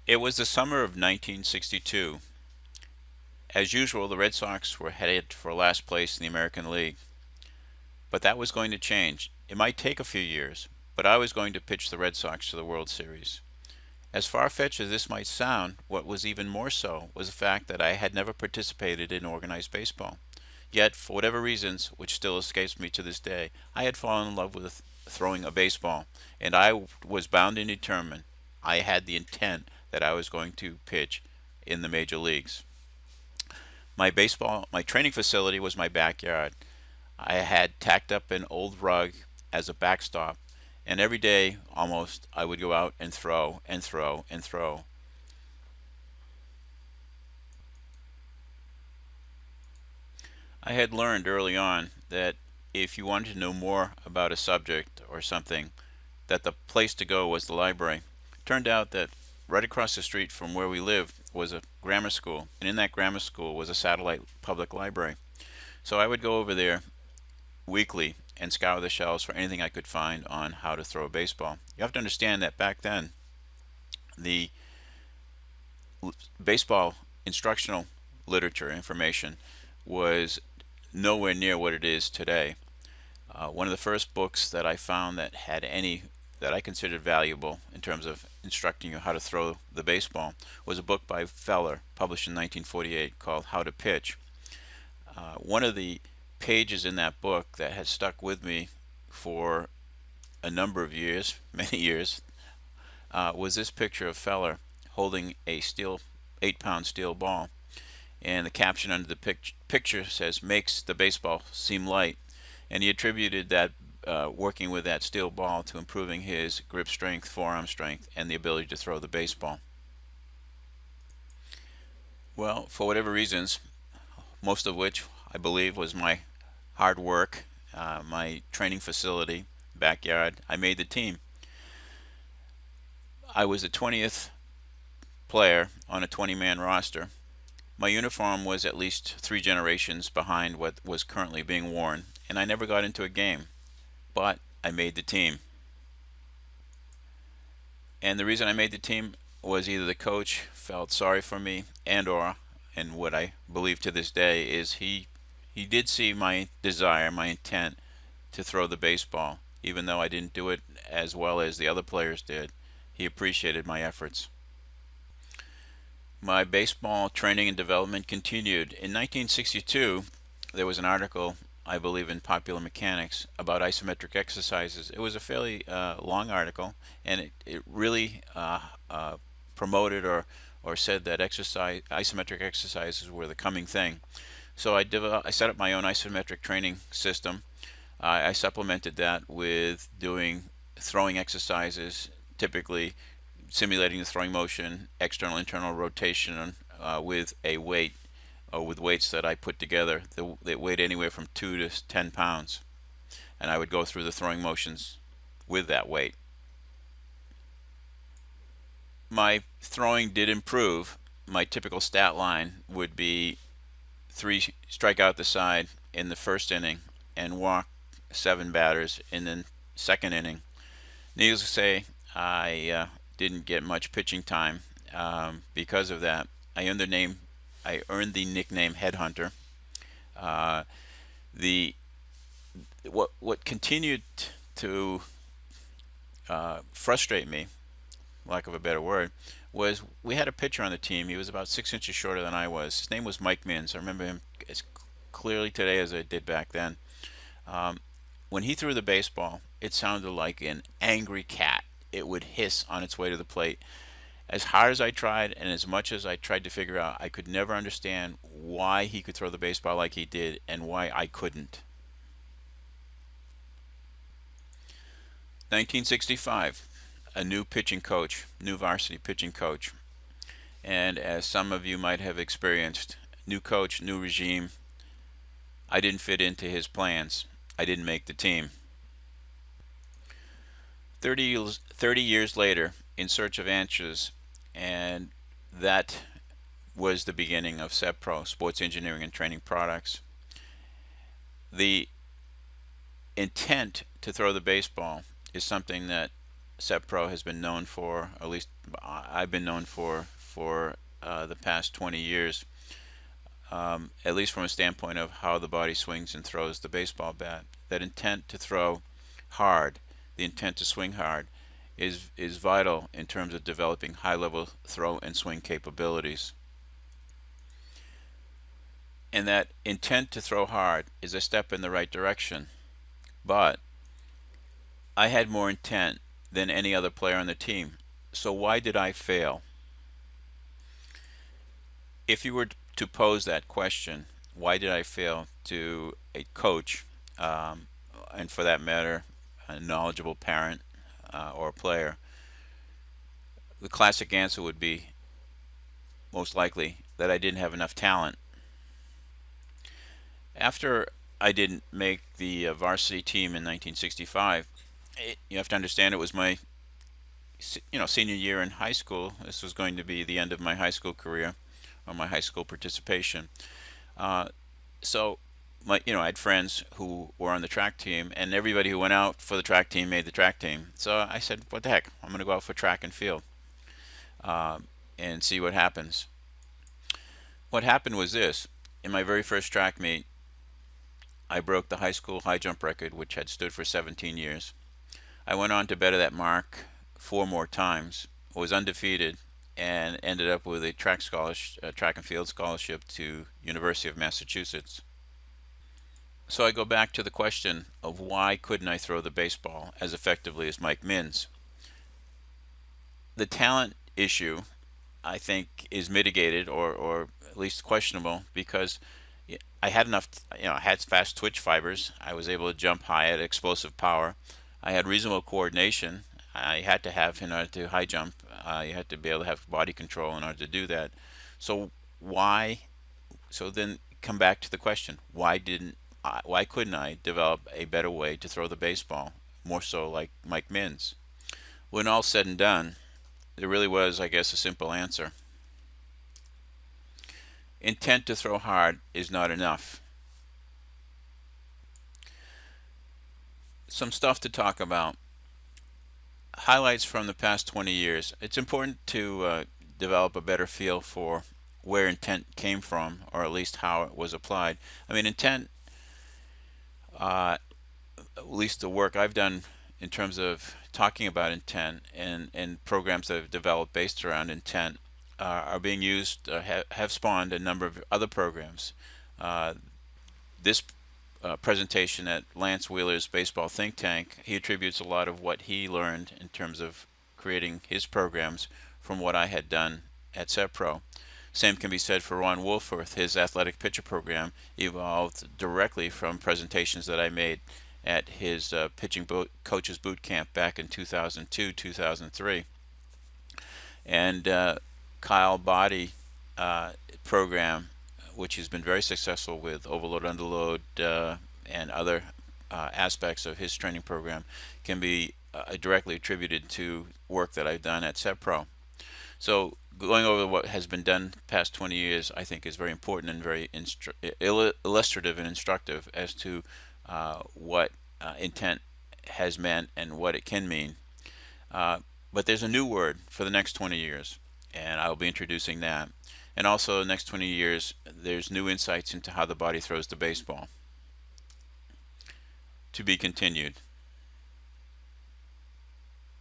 It was the summer of 1962. As usual, the Red Sox were headed for last place in the American League. But that was going to change. It might take a few years, but I was going to pitch the Red Sox to the World Series. As far-fetched as this might sound, what was even more so was the fact that I had never participated in organized baseball. Yet, for whatever reasons, which still escapes me to this day, I had fallen in love with throwing a baseball, and I was bound and determined. I had the intent that I was going to pitch in the major leagues. My training facility was my backyard. I had tacked up an old rug as a backstop, and every day almost I would go out and throw and throw and throw. I had learned early on that if you wanted to know more about a subject or something, that the place to go was the library. It turned out that right across the street from where we lived was a grammar school, and in that grammar school was a satellite public library. So I would go over there weekly and scour the shelves for anything I could find on how to throw a baseball. You have to understand that back then, the baseball instructional literature information was nowhere near what it is today. One of the first books that I found that had any that I considered valuable in terms of instructing you how to throw the baseball was a book by Feller, published in 1948, called How to Pitch. One of the pages in that book that has stuck with me for a number of years, many years, was this picture of Feller holding a 8-pound steel ball. And the caption under the picture says, "Makes the baseball seem light." And he attributed that working with that steel ball to improving his grip strength, forearm strength, and the ability to throw the baseball. Well, for whatever reasons, most of which I believe was my hard work, my training facility, backyard, I made the team. I was the 20th player on a 20-man roster. My uniform was at least 3 generations behind what was currently being worn, and I never got into a game, but I made the team. And the reason I made the team was either the coach felt sorry for me and what I believe to this day is he did see my desire, my intent to throw the baseball. Even though I didn't do it as well as the other players did, he appreciated my efforts. My baseball training and development continued. In 1962, there was an article, I believe, in Popular Mechanics about isometric exercises. It was a fairly long article, and it really promoted or said that isometric exercises were the coming thing. So I set up my own isometric training system. I supplemented that with doing throwing exercises, typically simulating the throwing motion, external internal rotation with a weight or with weights that I put together that weighed anywhere from 2 to 10 pounds, and I would go through the throwing motions with that weight. My throwing did improve. My typical stat line would be 3 strike out the side in the first inning and walk 7 batters in the second inning. Needless to say, I didn't get much pitching time because of that. I earned the nickname Headhunter. What continued to frustrate me, lack of a better word, was we had a pitcher on the team. He was about 6 inches shorter than I was. His name was Mike Mins. I remember him as clearly today as I did back then. When he threw the baseball, it sounded like an angry cat. It would hiss on its way to the plate. As hard as I tried and as much as I tried to figure out, I could never understand why he could throw the baseball like he did and why I couldn't. 1965, a new pitching coach, new varsity pitching coach. And as some of you might have experienced, new coach, new regime. I didn't fit into his plans. I didn't make the team. 30 years later, in search of answers, and that was the beginning of SETPRO, Sports Engineering and Training Products. The intent to throw the baseball is something that SETPRO has been known for, or at least I've been known for the past 20 years, at least from a standpoint of how the body swings and throws the baseball bat. That intent to throw hard, the intent to swing hard, is vital in terms of developing high-level throw and swing capabilities. And that intent to throw hard is a step in the right direction. But I had more intent than any other player on the team. So why did I fail? If you were to pose that question, why did I fail, to a coach, and for that matter, a knowledgeable parent or player, the classic answer would be most likely that I didn't have enough talent. After I didn't make the varsity team in 1965, you have to understand it was my senior year in high school. This was going to be the end of my high school career, or my high school participation. So I had friends who were on the track team, and everybody who went out for the track team made the track team. So I said, what the heck, I'm going to go out for track and field and see what happens. What happened was this: in my very first track meet, I broke the high school high jump record, which had stood for 17 years. I went on to better that mark 4 more times, was undefeated, and ended up with a track and field scholarship to University of Massachusetts. So I go back to the question of why couldn't I throw the baseball as effectively as Mike Minns? The talent issue, I think, is mitigated, or at least questionable, because I had enough, I had fast twitch fibers. I was able to jump high at explosive power. I had reasonable coordination. I had to have in order to high jump. You had to be able to have body control in order to do that. So why? So then come back to the question: why couldn't I develop a better way to throw the baseball, more so like Mike Minns? When all said and done, there really was, I guess, a simple answer. Intent to throw hard is not enough. Some stuff to talk about. Highlights from the past 20 years. It's important to develop a better feel for where intent came from, or at least how it was applied. I mean, intent, at least the work I've done in terms of talking about intent and programs that have developed based around intent are being used, have spawned a number of other programs. This presentation at Lance Wheeler's baseball think tank, he attributes a lot of what he learned in terms of creating his programs from what I had done at SETPRO. Same can be said for Ron Wolforth. His athletic pitcher program evolved directly from presentations that I made at his pitching coaches boot camp back in 2002, 2003. And Kyle Body program, which has been very successful with overload, underload, and other aspects of his training program, can be directly attributed to work that I've done at SETPRO. So going over what has been done the past 20 years, I think, is very important and very illustrative and instructive as to what intent has meant and what it can mean. But there's a new word for the next 20 years, and I'll be introducing that. And also, the next 20 years, there's new insights into how the body throws the baseball. To be continued.